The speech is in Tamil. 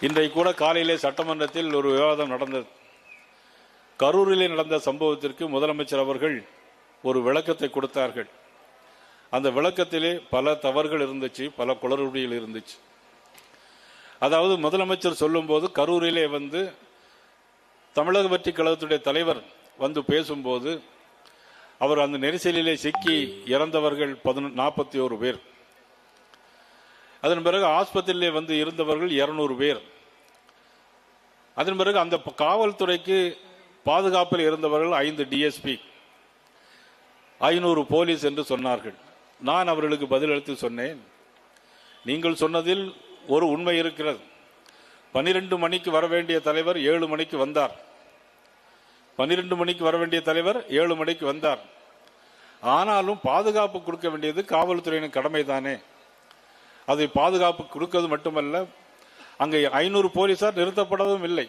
இன்றைக்கு கூட காலையிலே சட்டமன்றத்தில் ஒரு விவாதம் நடந்தது. கரூரிலே நடந்த சம்பவத்திற்கு முதலமைச்சர் அவர்கள் ஒரு விளக்கத்தை கொடுத்தார்கள். அந்த விளக்கத்திலே பல தவறுகள் இருந்துச்சு, பல குளறுபடிகள் இருந்துச்சு. அதாவது முதலமைச்சர் சொல்லும்போது கரூரிலே தமிழக வெற்றி கழகத்துடைய தலைவர் பேசும்போது அவர் அந்த நெரிசலிலே சிக்கி இறந்தவர்கள் 41 பேர். அதன் பிறகு ஆஸ்பத்திரியிலே இருந்தவர்கள் 200 பேர். அதன் பிறகு அந்த காவல்துறைக்கு பாதுகாப்பில் இருந்தவர்கள் 5 டிஎஸ்பி, 500 போலீஸ் என்று சொன்னார்கள். நான் அவர்களுக்கு பதிலளித்து சொன்னேன், நீங்கள் சொன்னதில் ஒரு உண்மை இருக்கிறது. 12 மணிக்கு வர வேண்டிய தலைவர் 7 மணிக்கு வந்தார். 12 மணிக்கு வர வேண்டிய தலைவர் 7 மணிக்கு வந்தார். ஆனாலும் பாதுகாப்பு கொடுக்க வேண்டியது காவல்துறையின் கடமை தானே. அதை பாதுகாப்பு கொடுக்கிறது மட்டுமல்ல, அங்கே 500 போலீசார் நிறுத்தப்படவும் இல்லை.